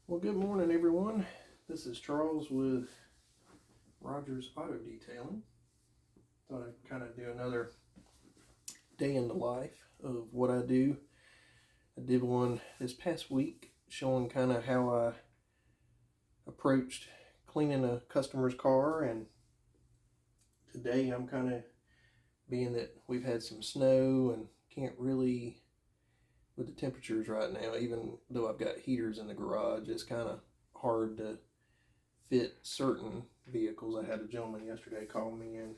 Well, good morning, everyone. This is Charles with Rogers Auto Detailing. Thought I'd kind of do another day in the life of what I do. I did one this past week showing kind of how I approached cleaning a customer's car, and today I'm kind of, being that we've had some snow and can't really, with the temperatures right now, even though I've got heaters in the garage, it's kind of hard to fit certain vehicles. I had a gentleman yesterday call me and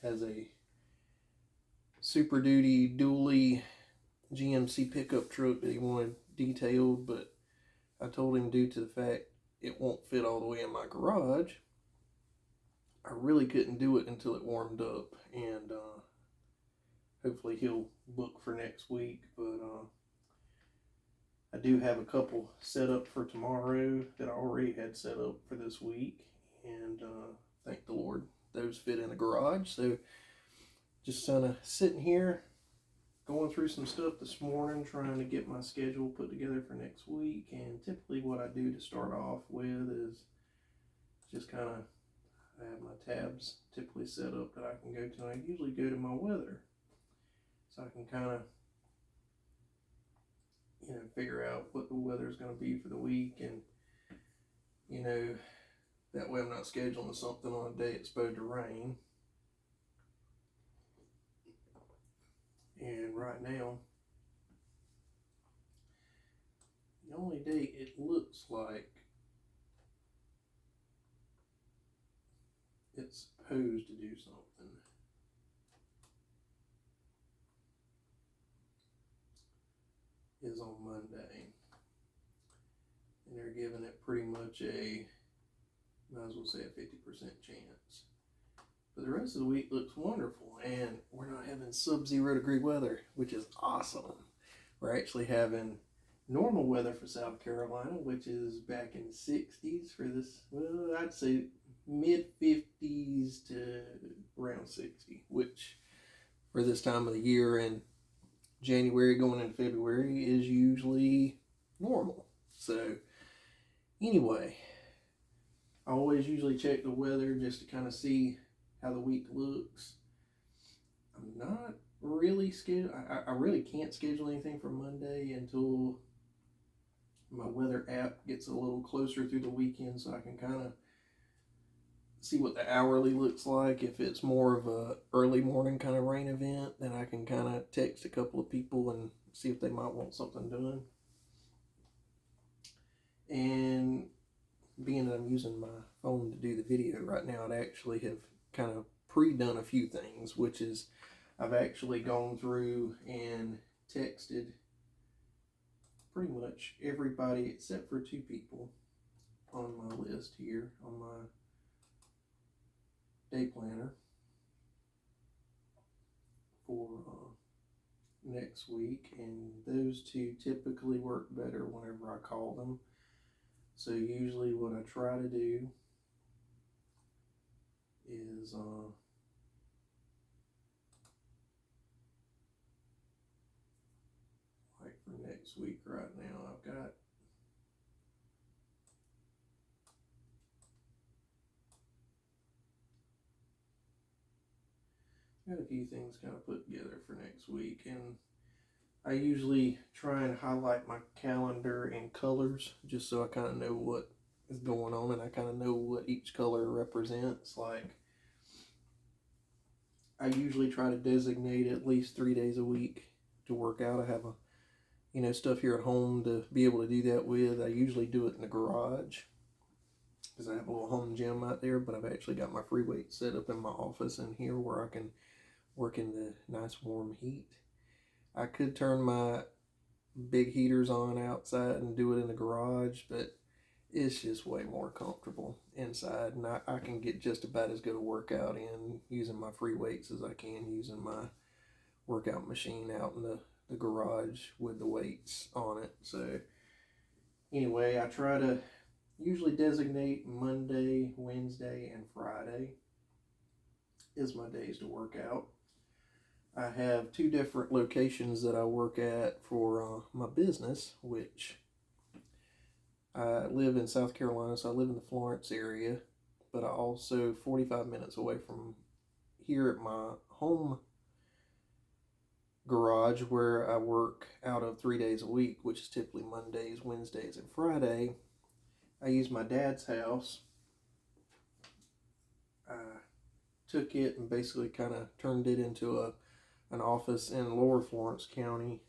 has a Super Duty dually GMC pickup truck that he wanted detailed, but I told him due to the fact it won't fit all the way in my garage, I really couldn't do it until it warmed up, and hopefully he'll book for next week. But I do have a couple set up for tomorrow that I already had set up for this week, and thank the Lord those fit in the garage. So just kind of sitting here going through some stuff this morning, trying to get my schedule put together for next week. And typically what I do to start off with is just kind of, I have my tabs typically set up that I can go to. I usually go to my weather, so I can kind of figure out what the weather is going to be for the week, and that way I'm not scheduling something on a day it's supposed to rain. And right now, the only day it looks like it's supposed to do something is on Monday. And they're giving it pretty much might as well say a 50% chance. But the rest of the week looks wonderful, and we're not having sub-0 degree weather, which is awesome. We're actually having normal weather for South Carolina, which is back in the 60s for this, well, I'd say mid 50s to around 60, which for this time of the year in January going into February is usually normal. So anyway, I always usually check the weather just to kind of see how the week looks. I'm not really scheduled. I really can't schedule anything for Monday until my weather app gets a little closer through the weekend, so I can kind of see what the hourly looks like. If it's more of a early morning kind of rain event, then I can kind of text a couple of people and see if they might want something done. And being that I'm using my phone to do the video right now, I'd actually have kind of pre-done a few things, which is I've actually gone through and texted pretty much everybody except for 2 people on my list here on my day planner for next week, and those 2 typically work better whenever I call them. So usually what I try to do is like for next week right now, I've got a few things kind of put together for next week, and I usually try and highlight my calendar in colors just so I kind of know what is going on, and I kind of know what each color represents. Like, I usually try to designate at least 3 days a week to work out. I have stuff here at home to be able to do that with. I usually do it in the garage because I have a little home gym out there, but I've actually got my free weights set up in my office in here where I can work in the nice warm heat. I could turn my big heaters on outside and do it in the garage, but it's just way more comfortable inside, and I can get just about as good a workout in using my free weights as I can using my workout machine out in the garage with the weights on it. So anyway, I try to usually designate Monday, Wednesday, and Friday is my days to work out. I have 2 different locations that I work at for my business, which, I live in South Carolina, so I live in the Florence area, but I also 45 minutes away from here at my home garage where I work out of 3 days a week, which is typically Mondays, Wednesdays, and Friday. I use my dad's house. I took it and basically kind of turned it into an office in Lower Florence County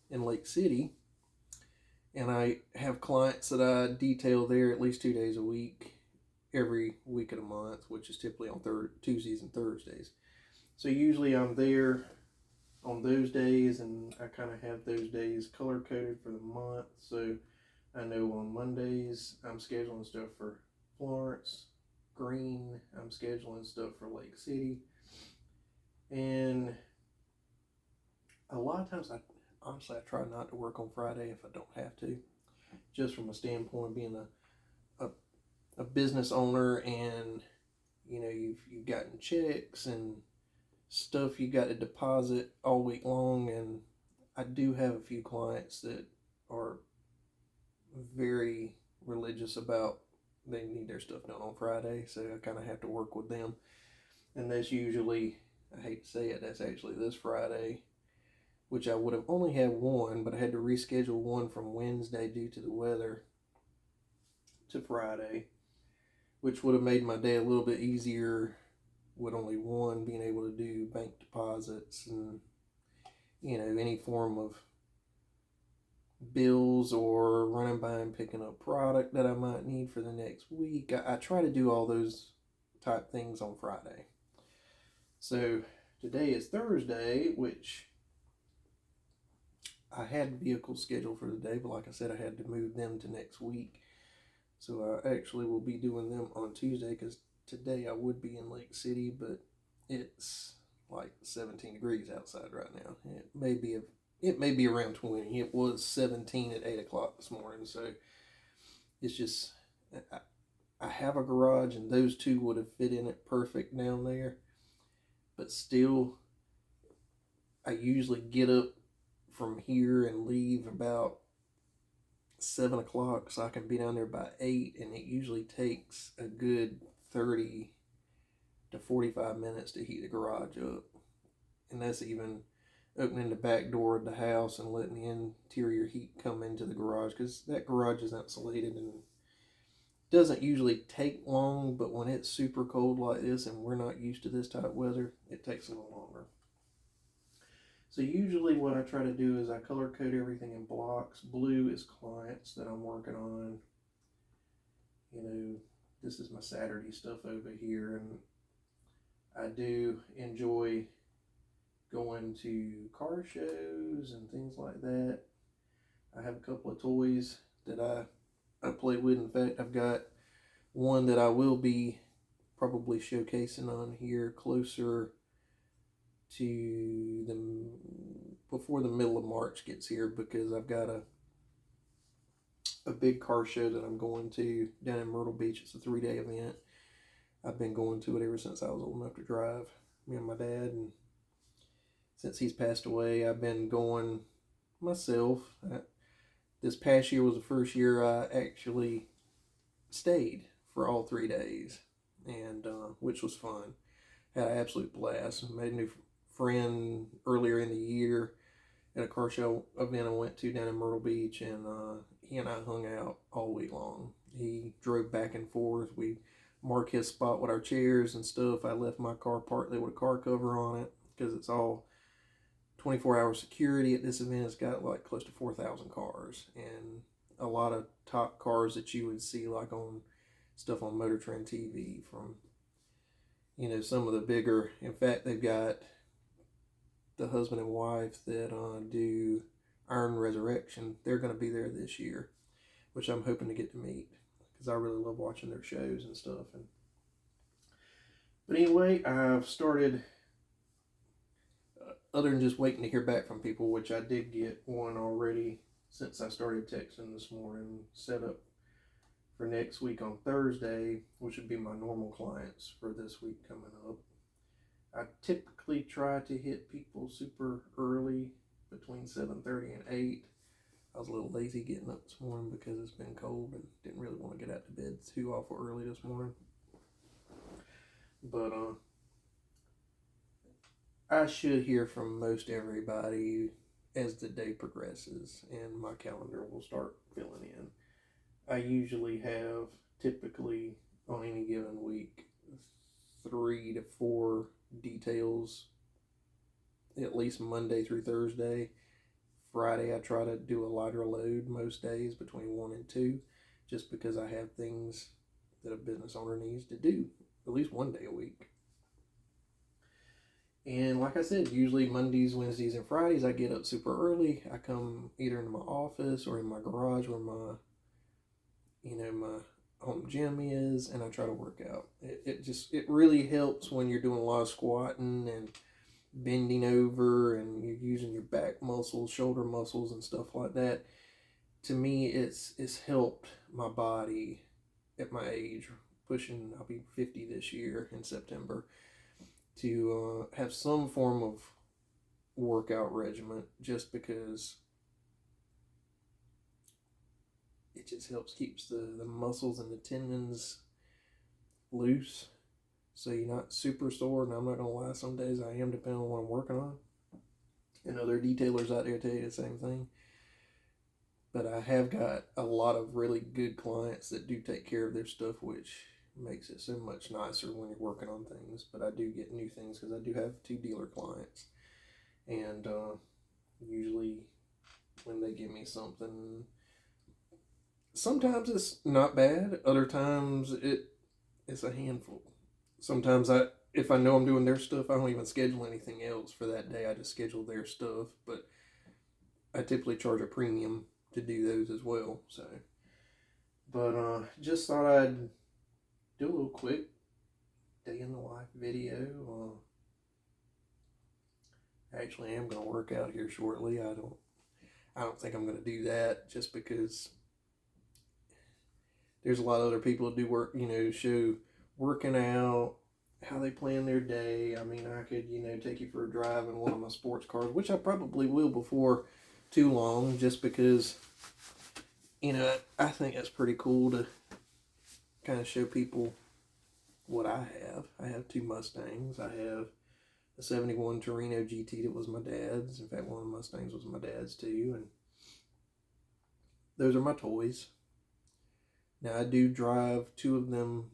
in Lake City. And I have clients that I detail there at least 2 days a week, every week of the month, which is typically on Tuesdays and Thursdays. So usually I'm there on those days, and I kind of have those days color coded for the month. So I know on Mondays I'm scheduling stuff for Florence, Green, I'm scheduling stuff for Lake City, and a lot of times honestly I try not to work on Friday if I don't have to, just from a standpoint of being a business owner, and you've gotten checks and stuff you got to deposit all week long, and I do have a few clients that are very religious about they need their stuff done on Friday, so I kind of have to work with them. And that's usually, I hate to say it, that's actually this Friday, which I would have only had one, but I had to reschedule one from Wednesday due to the weather to Friday, which would have made my day a little bit easier with only one, being able to do bank deposits and any form of bills or running by and picking up product that I might need for the next week. I try to do all those type things on Friday. So today is Thursday, which I had vehicles scheduled for today, but like I said, I had to move them to next week. So I actually will be doing them on Tuesday, because today I would be in Lake City, but it's like 17 degrees outside right now. It may be around 20. It was 17 at 8 o'clock this morning, so it's just, I have a garage, and those two would have fit in it perfect down there, but still, I usually get up from here and leave about 7 o'clock, so I can be down there by 8, and it usually takes a good 30 to 45 minutes to heat the garage up, and that's even opening the back door of the house and letting the interior heat come into the garage, because that garage is insulated and doesn't usually take long, but when it's super cold like this and we're not used to this type of weather, it takes a little longer. So usually what I try to do is I color code everything in blocks. Blue is clients that I'm working on. This is my Saturday stuff over here, and I do enjoy going to car shows and things like that. I have a couple of toys that I play with. In fact, I've got one that I will be probably showcasing on here closer to before the middle of March gets here, because I've got a big car show that I'm going to down in Myrtle Beach. It's a 3-day event. I've been going to it ever since I was old enough to drive, me and my dad, and since he's passed away, I've been going myself. This past year was the first year I actually stayed for all 3 days, and which was fun. Had an absolute blast. Made a new friend earlier in the year at a car show event I went to down in Myrtle Beach, and he and I hung out all week long. He drove back and forth. We marked his spot with our chairs and stuff. I left my car parked there with a car cover on it, because it's all 24-hour security at this event. It's got like close to 4,000 cars, and a lot of top cars that you would see like on stuff on Motor Trend TV from, some of the bigger. In fact, they've got the husband and wife that do Iron Resurrection. They're going to be there this year, which I'm hoping to get to meet, because I really love watching their shows and stuff. But anyway, I've started, other than just waiting to hear back from people, which I did get one already since I started texting this morning, set up for next week on Thursday, which would be my normal clients for this week coming up. I typically try to hit people super early, between 7:30 and 8. I was a little lazy getting up this morning because it's been cold and didn't really want to get out to bed too awful early this morning. But I should hear from most everybody as the day progresses and my calendar will start filling in. I usually have, typically on any given week, 3 to 4 details, at least Monday through Thursday. Friday I try to do a lighter load most days, between 1 and 2, just because I have things that a business owner needs to do at least one day a week. And like I said, usually Mondays, Wednesdays, and Fridays I get up super early. I come either into my office or in my garage where my home gym is, and I try to work out. It really helps when you're doing a lot of squatting and bending over and you're using your back muscles, shoulder muscles, and stuff like that. To me, it's helped my body at my age, I'll be 50 this year in September, to have some form of workout regimen, just because it just helps keeps the muscles and the tendons loose, so you're not super sore. And I'm not gonna lie, some days I am, depending on what I'm working on, and other detailers out there tell you the same thing. But I have got a lot of really good clients that do take care of their stuff, which makes it so much nicer when you're working on things. But I do get new things because I do have 2 dealer clients, and usually when they give me something, sometimes it's not bad, other times it's a handful. Sometimes if I know I'm doing their stuff, I don't even schedule anything else for that day. I just schedule their stuff, but I typically charge a premium to do those as well. So, but just thought I'd do a little quick day in the life video. Actually, I'm going to work out here shortly. I don't think I'm going to do that, just because there's a lot of other people that do work, show working out, how they plan their day. I mean, I could, take you for a drive in one of my sports cars, which I probably will before too long, just because, I think that's pretty cool to kind of show people what I have. I have 2 Mustangs. I have a 71 Torino GT that was my dad's. In fact, one of the Mustangs was my dad's too, and those are my toys. Now, I do drive 2 of them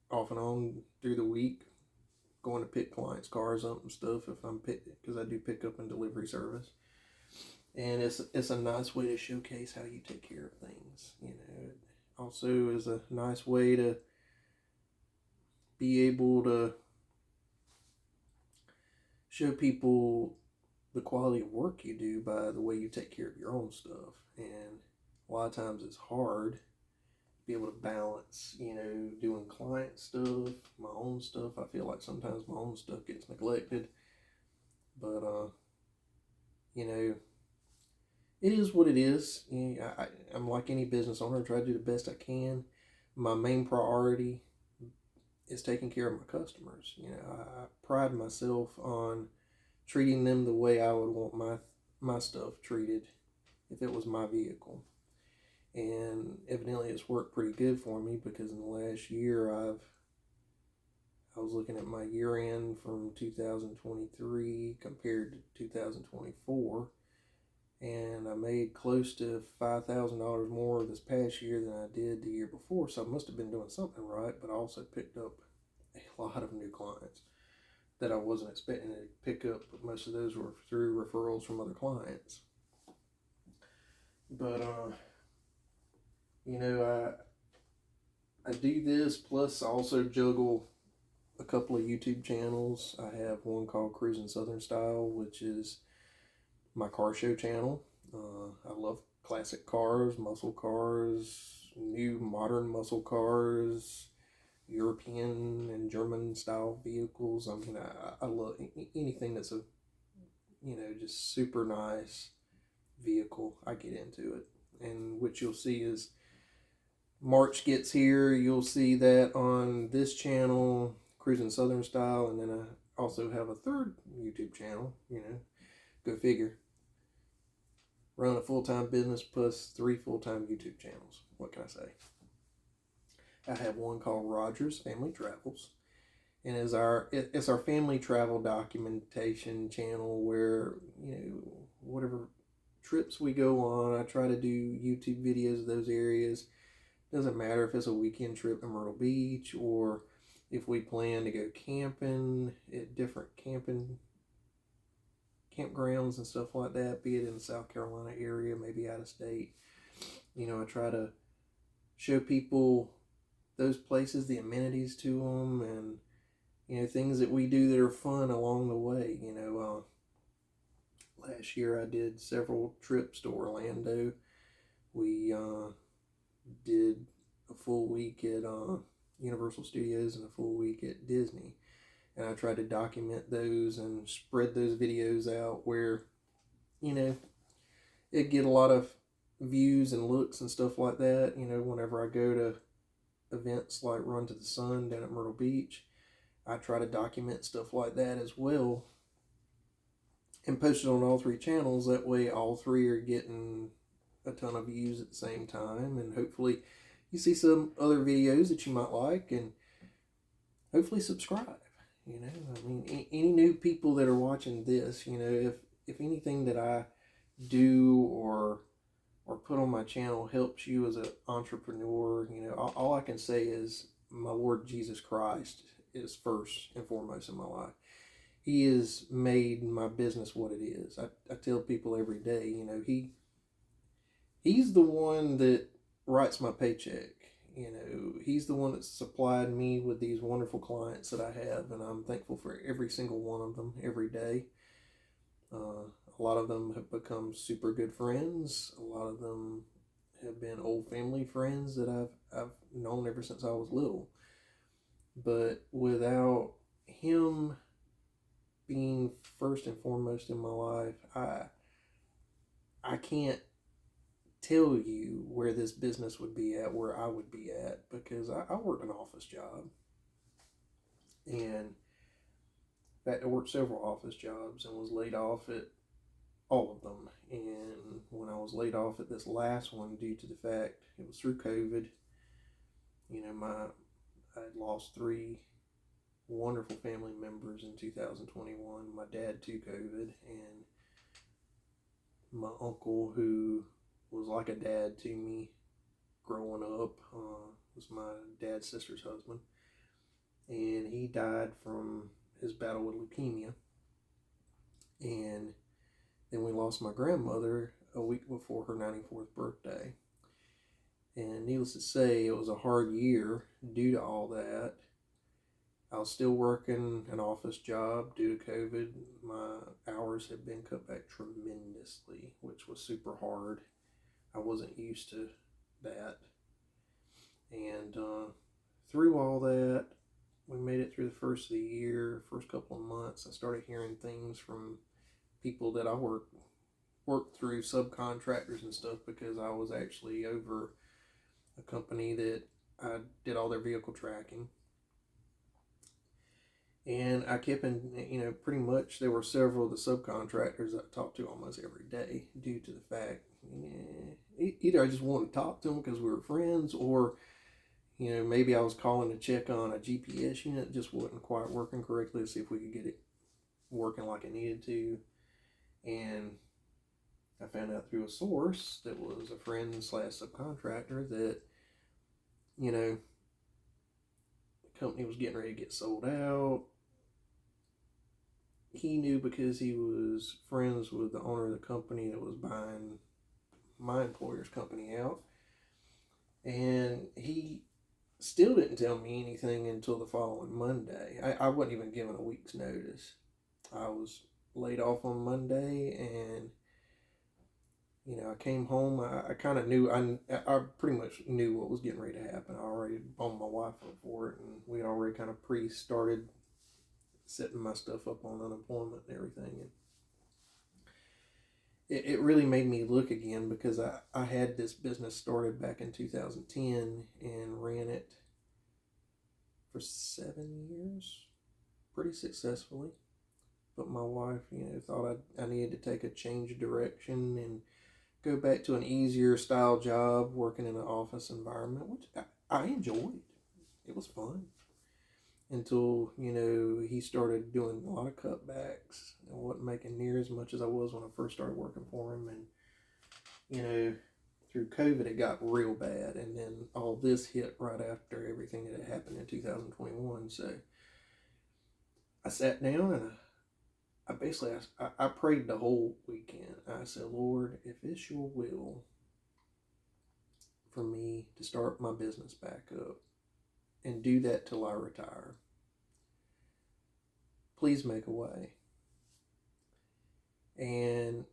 off and on through the week, going to pick clients' cars up and stuff, because I do pick up and delivery service. And it's a nice way to showcase how you take care of things. It also is a nice way to be able to show people the quality of work you do by the way you take care of your own stuff. And a lot of times it's hard to be able to balance, doing client stuff, my own stuff. I feel like sometimes my own stuff gets neglected, but it is what it is. I'm like any business owner. I try to do the best I can. My main priority is taking care of my customers. I pride myself on treating them the way I would want my stuff treated if it was my vehicle. And evidently it's worked pretty good for me, because in the last year I was looking at my year end from 2023 compared to 2024, and I made close to $5,000 more this past year than I did the year before. So I must have been doing something right. But I also picked up a lot of new clients that I wasn't expecting to pick up, but most of those were through referrals from other clients. But I do this, plus I also juggle a couple of YouTube channels. I have one called Cruising Southern Style, which is my car show channel. I love classic cars, muscle cars, new modern muscle cars, European and German style vehicles. I mean, I love anything that's a, just super nice vehicle. I get into it. And what you'll see is March gets here, you'll see that on this channel, Cruising Southern Style, and then I also have a third YouTube channel, go figure. run a full-time business plus 3 full-time YouTube channels. What can I say? I have one called Rogers Family Travels, and it's our family travel documentation channel where, whatever trips we go on, I try to do YouTube videos of those areas. Doesn't matter if it's a weekend trip to Myrtle Beach or if we plan to go camping at different campgrounds and stuff like that, be it in the South Carolina area, maybe out of state. I try to show people those places, the amenities to them, and things that we do that are fun along the way. Last year I did several trips to Orlando. We did a full week at Universal Studios and a full week at Disney. And I tried to document those and spread those videos out where, it get a lot of views and looks and stuff like that. Whenever I go to events like Run to the Sun down at Myrtle Beach, I try to document stuff like that as well and post it on all 3 channels. That way all 3 are getting a ton of views at the same time, and hopefully you see some other videos that you might like, and hopefully subscribe. Any new people that are watching this, if anything that I do or put on my channel helps you as an entrepreneur, all I can say is my Lord Jesus Christ is first and foremost in my life. He has made my business what it is. I tell people every day, he's the one that writes my paycheck. He's the one that supplied me with these wonderful clients that I have, and I'm thankful for every single one of them every day. A lot of them have become super good friends. A lot of them have been old family friends that I've known ever since I was little. But without him being first and foremost in my life, I can't tell you where this business would be at, where I would be at, because I worked an office job. And in fact, I worked several office jobs and was laid off at all of them. And when I was laid off at this last one, due to the fact it was through COVID, I had lost 3 wonderful family members in 2021. My dad to COVID, and my uncle, who was like a dad to me growing up, was my dad's sister's husband, and he died from his battle with leukemia. And then we lost my grandmother a week before her 94th birthday. And needless to say, it was a hard year due to all that. I was still working an office job due to COVID. My hours had been cut back tremendously, which was super hard. I wasn't used to that. And through all that, we made it through the first of the year, first couple of months. I started hearing things from people that I worked through, subcontractors and stuff, because I was actually over a company that I did all their vehicle tracking. And I kept pretty much there were several of the subcontractors that I talked to almost every day, due to the fact, either I just wanted to talk to them because we were friends, or, maybe I was calling to check on a GPS unit that just wasn't quite working correctly, to see if we could get it working like it needed to. And I found out through a source that was a friend / subcontractor that, the company was getting ready to get sold out. He knew because he was friends with the owner of the company that was buying my employer's company out. And he still didn't tell me anything until the following Monday. I wasn't even given a week's notice. I was laid off on Monday, and I came home. I kind of knew, I pretty much knew what was getting ready to happen. I already boned my wife up for it, and we already kind of started setting my stuff up on unemployment and everything. And it really made me look again, because I had this business started back in 2010 and ran it for 7 years pretty successfully. But my wife, thought I needed to take a change of direction and go back to an easier style job, working in an office environment, which I enjoyed. It was fun until, you know, he started doing a lot of cutbacks and wasn't making near as much as I was when I first started working for him. And, you know, through COVID, it got real bad. And then all this hit right after everything that had happened in 2021. So I sat down and I prayed the whole weekend. I said, Lord, if it's your will for me to start my business back up and do that till I retire, please make a way. And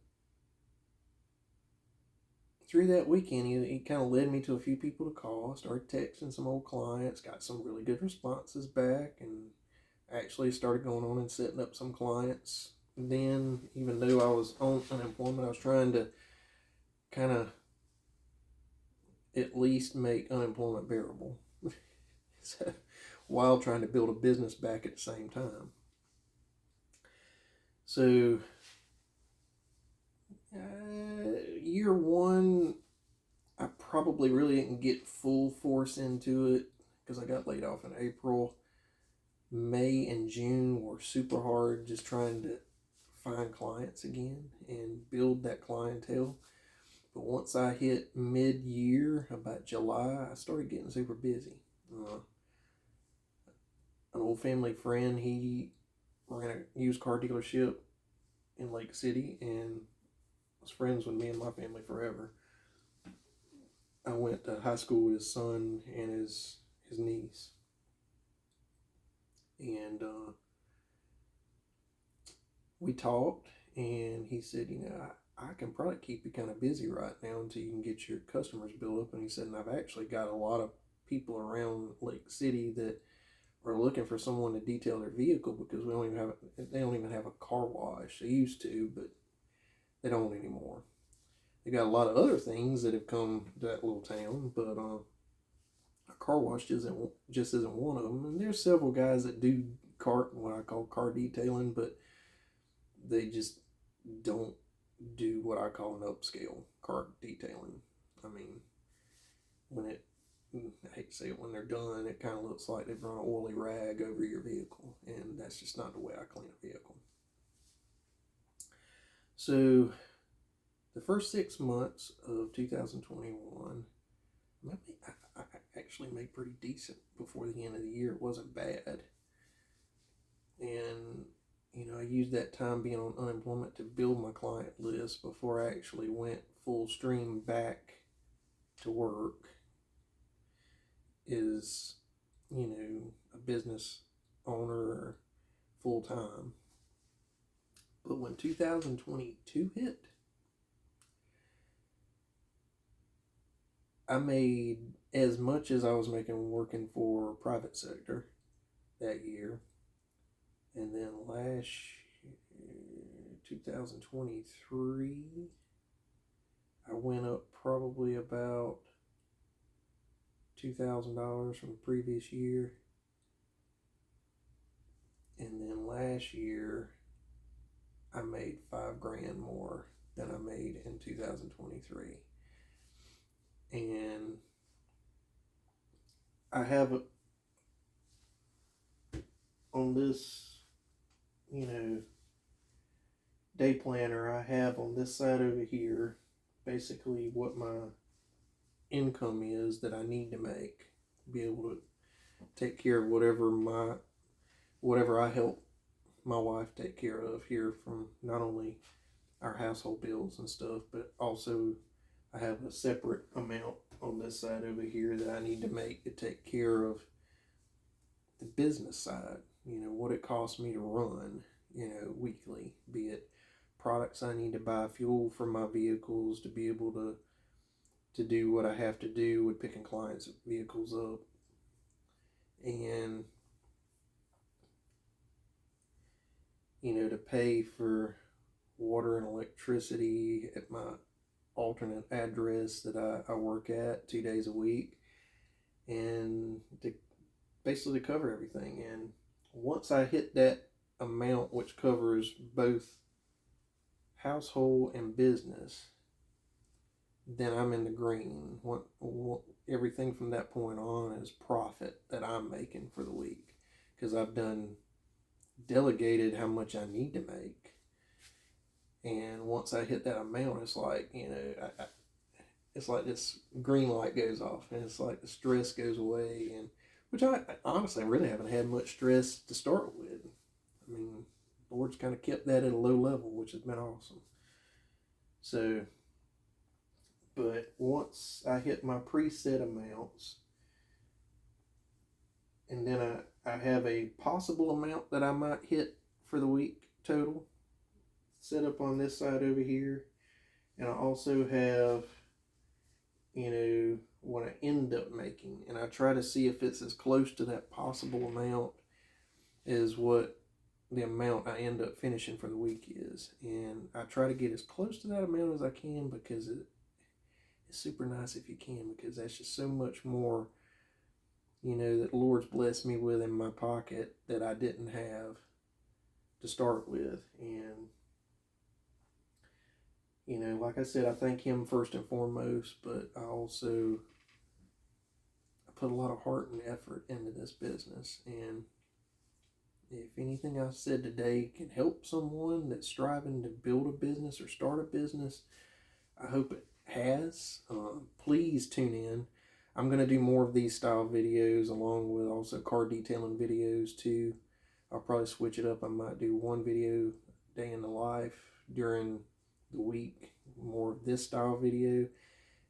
through that weekend, he kind of led me to a few people to call. I started texting some old clients, got some really good responses back, and actually started going on and setting up some clients. And then, even though I was on unemployment, I was trying to kind of at least make unemployment bearable. So, while trying to build a business back at the same time. So, year one, I probably really didn't get full force into it because I got laid off in April. May and June were super hard, just trying to find clients again and build that clientele. But once I hit mid-year, about July, I started getting super busy. An old family friend, he ran a used car dealership in Lake City and was friends with me and my family forever. I went to high school with his son and his niece. And we talked, and he said, you know, I can probably keep you kind of busy right now until you can get your customers built up. And he said, and I've actually got a lot of people around Lake City that are looking for someone to detail their vehicle because they don't even have a car wash. They used to, but they don't anymore. They got a lot of other things that have come to that little town, but a car wash just isn't one of them. And there's several guys that do what I call car detailing, but they just don't do what I call an upscale car detailing. I mean, I hate to say it, when they're done, it kind of looks like they've run an oily rag over your vehicle, and that's just not the way I clean a vehicle. So, the first 6 months of 2021, I actually made pretty decent before the end of the year. It wasn't bad. And, you know, I used that time being on unemployment to build my client list before I actually went full stream back to work as, you know, a business owner full time. But when 2022 hit, I made as much as I was making working for private sector that year. And then last year, 2023, I went up probably about $2,000 from the previous year. And then last year, I made $5,000 more than I made in 2023. And I have on this, you know, day planner, I have on this side over here basically what my income is that I need to make to be able to take care of whatever I help my wife take care of here, from not only our household bills and stuff, but also I have a separate amount on this side over here that I need to make to take care of the business side. You know, what it costs me to run, you know, weekly, be it products I need to buy, fuel for my vehicles to be able to do what I have to do with picking clients' vehicles up, and, you know, to pay for water and electricity at my alternate address that I work at 2 days a week, and to basically cover everything. And once I hit that amount, which covers both household and business, then I'm in the green. What everything from that point on is profit that I'm making for the week, because I've delegated how much I need to make. And once I hit that amount, it's like, it's like this green light goes off, and it's like the stress goes away, and which I honestly really haven't had much stress to start with. I mean, the Lord's kind of kept that at a low level, which has been awesome. So, but once I hit my preset amounts, and then I have a possible amount that I might hit for the week total set up on this side over here, and I also have, what I end up making, and I try to see if it's as close to that possible amount as what the amount I end up finishing for the week is. And I try to get as close to that amount as I can, because it's super nice if you can, because that's just so much more, that the Lord's blessed me with in my pocket that I didn't have to start with. And like I said, I thank Him first and foremost, but I put a lot of heart and effort into this business. And if anything I said today can help someone that's striving to build a business or start a business, I hope it has. Please tune in. I'm going to do more of these style videos, along with also car detailing videos too. I'll probably switch it up. I might do one video day in the life during the week, more of this style video,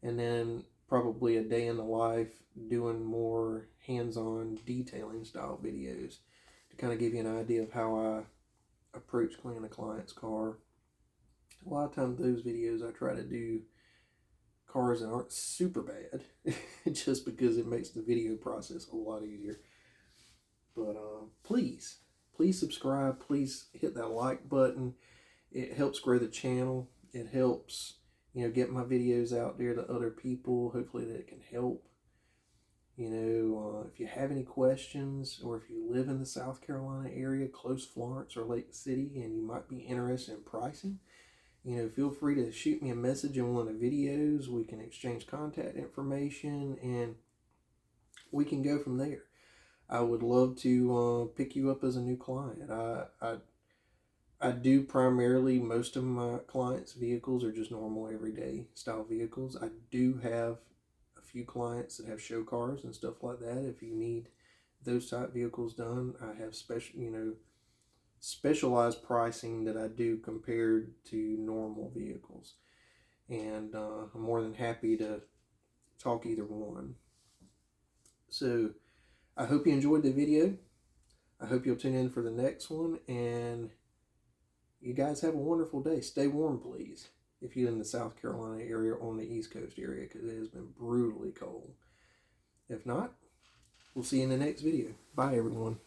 and then probably a day in the life doing more hands-on detailing style videos to kind of give you an idea of how I approach cleaning a client's car. A lot of times those videos I try to do cars that aren't super bad just because it makes the video process a lot easier. But please subscribe. Please hit that like button. It helps grow the channel. It helps, get my videos out there to other people. Hopefully that it can help. If you have any questions, or if you live in the South Carolina area, close Florence or Lake City, and you might be interested in pricing, feel free to shoot me a message in one of the videos. We can exchange contact information, and we can go from there. I would love to pick you up as a new client. I do primarily, most of my clients' vehicles are just normal everyday style vehicles. I do have a few clients that have show cars and stuff like that. If you need those type vehicles done, I have specialized pricing that I do compared to normal vehicles. And I'm more than happy to talk either one. So I hope you enjoyed the video. I hope you'll tune in for the next one, and you guys have a wonderful day. Stay warm, please, if you're in the South Carolina area or on the East Coast area, because it has been brutally cold. If not, we'll see you in the next video. Bye, everyone.